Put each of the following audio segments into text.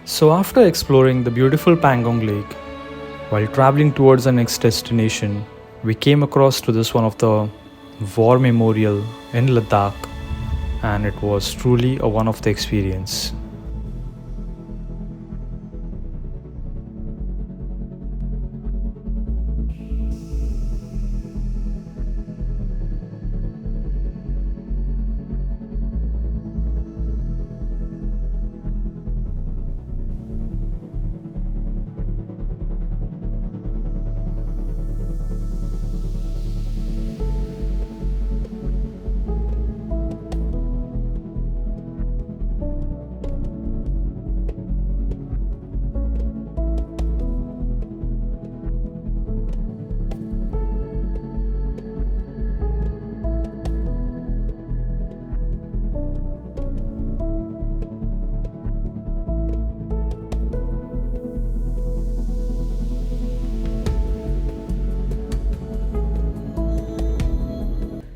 So, after exploring the beautiful Pangong Lake, while traveling towards our next destination, we came across to this one of the war memorial in Ladakh, and it was truly a one of the experience.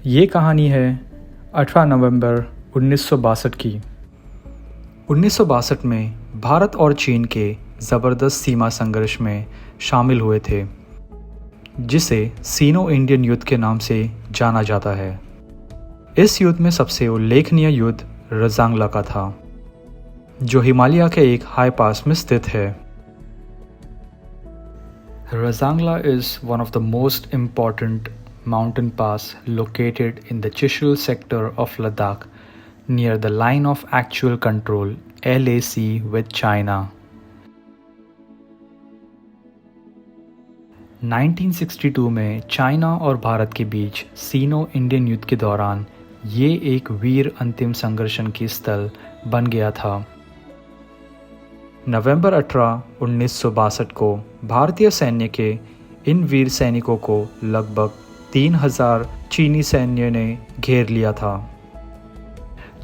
ये कहानी है 18 नवंबर 1962 की। 1962 में भारत और चीन के ज़बरदस्त सीमा संघर्ष में शामिल हुए थे, जिसे सीनो इंडियन युद्ध के नाम से जाना जाता है। इस युद्ध में सबसे उल्लेखनीय युद्ध रजांगला का था, जो हिमालय के एक हाई पास में स्थित है। Rezang La is one of the most important mountain pass located in the Chushul sector of Ladakh near the line of actual control LAC with China. 1962 में चाइना और भारत के बीच सीनो इंडियन युद्ध के दौरान ये एक वीर अंतिम संघर्षण की स्थल बन गया था। नवंबर 18, 1962 को भारतीय सैन्य के इन वीर सैनिकों को लगभग 3000 चीनी सैन्य ने घेर लिया था,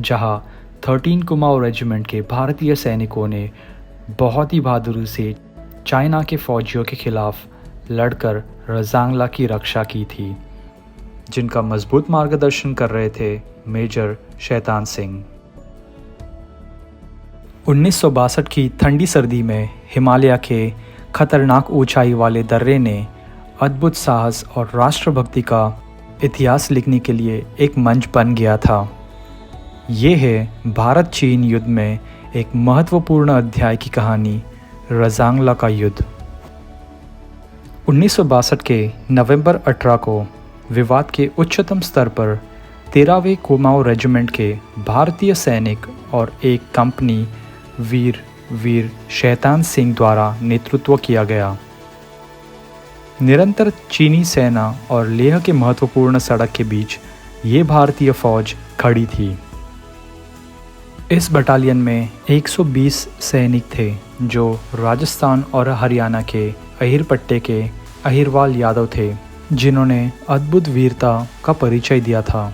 जहां 13 कुमाऊं रेजिमेंट के भारतीय सैनिकों ने बहुत ही बहादुरी से चाइना के फौजियों के खिलाफ लड़कर रजांगला की रक्षा की थी, जिनका मजबूत मार्गदर्शन कर रहे थे मेजर शैतान सिंह। 1962 की ठंडी सर्दी में हिमालय के खतरनाक ऊंचाई वाले दर्रे ने अद्भुत साहस और राष्ट्रभक्ति का इतिहास लिखने के लिए एक मंच बन गया था। ये है भारत चीन युद्ध में एक महत्वपूर्ण अध्याय की कहानी, रजांगला का युद्ध। 1962 के नवंबर 18 को विवाद के उच्चतम स्तर पर 13वें कुमाऊं रेजिमेंट के भारतीय सैनिक और एक कंपनी वीर शैतान सिंह द्वारा नेतृत्व किया गया। निरंतर चीनी सेना और लेह के महत्वपूर्ण सड़क के बीच ये भारतीय फौज खड़ी थी। इस बटालियन में 120 सैनिक थे, जो राजस्थान और हरियाणा के अहिर पट्टे के अहिरवाल यादव थे, जिन्होंने अद्भुत वीरता का परिचय दिया था।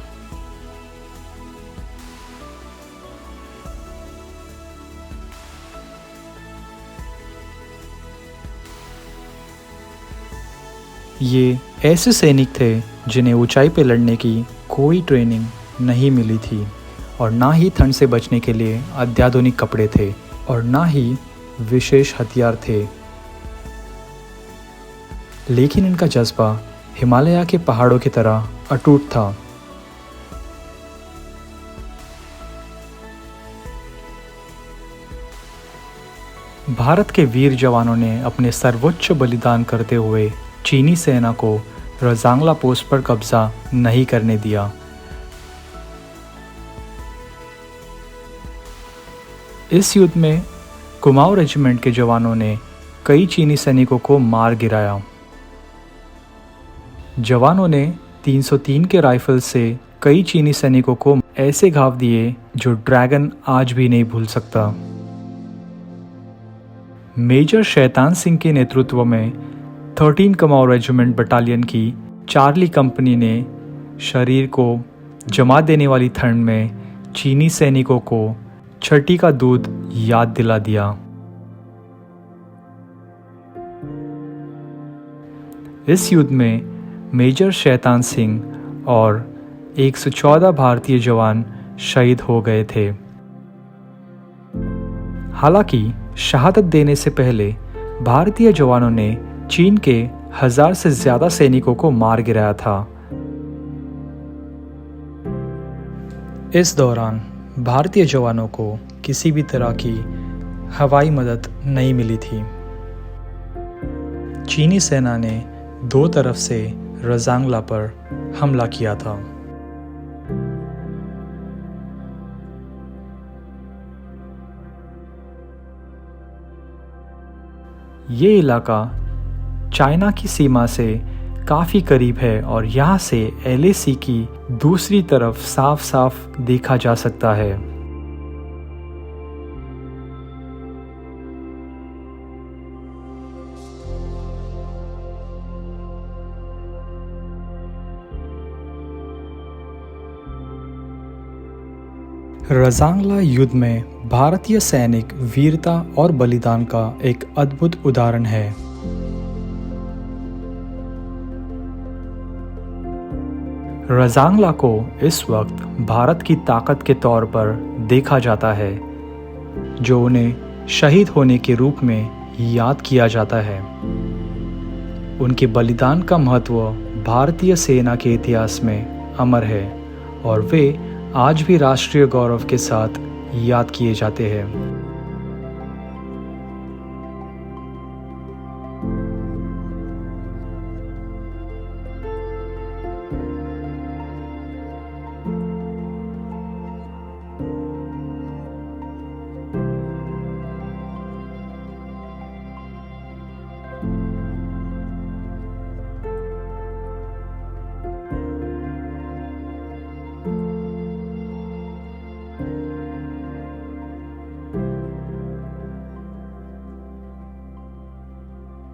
ये ऐसे सैनिक थे जिन्हें ऊंचाई पर लड़ने की कोई ट्रेनिंग नहीं मिली थी, और ना ही ठंड से बचने के लिए अत्याधुनिक कपड़े थे, और ना ही विशेष हथियार थे। लेकिन इनका जज्बा हिमालय के पहाड़ों की तरह अटूट था। भारत के वीर जवानों ने अपने सर्वोच्च बलिदान करते हुए चीनी सेना को रजांगला पोस्ट पर कब्जा नहीं करने दिया। इस युद्ध में कुमाऊं रेजिमेंट के जवानों ने कई चीनी सैनिकों को मार गिराया। जवानों ने 303 के राइफल से कई चीनी सैनिकों को ऐसे घाव दिए जो ड्रैगन आज भी नहीं भूल सकता। मेजर शैतान सिंह के नेतृत्व में 13 कुमाऊं रेजिमेंट बटालियन की चार्ली कंपनी ने शरीर को जमा देने वाली ठंड में चीनी सैनिकों को छठी का दूध याद दिला दिया। इस युद्ध में मेजर शैतान सिंह और 114 भारतीय जवान शहीद हो गए थे। हालांकि शहादत देने से पहले भारतीय जवानों ने चीन के 1000 से ज़्यादा सैनिकों को मार गिराया था। इस दौरान भारतीय जवानों को किसी भी तरह की हवाई मदद नहीं मिली थी। चीनी सेना ने दो तरफ से रजांगला पर हमला किया था। ये इलाका चाइना की सीमा से काफ़ी करीब है और यहाँ से LAC की दूसरी तरफ साफ साफ देखा जा सकता है। रजांगला युद्ध में भारतीय सैनिक वीरता और बलिदान का एक अद्भुत उदाहरण है। रजांगला को इस वक्त भारत की ताकत के तौर पर देखा जाता है, जो उन्हें शहीद होने के रूप में याद किया जाता है। उनके बलिदान का महत्व भारतीय सेना के इतिहास में अमर है और वे आज भी राष्ट्रीय गौरव के साथ याद किए जाते हैं।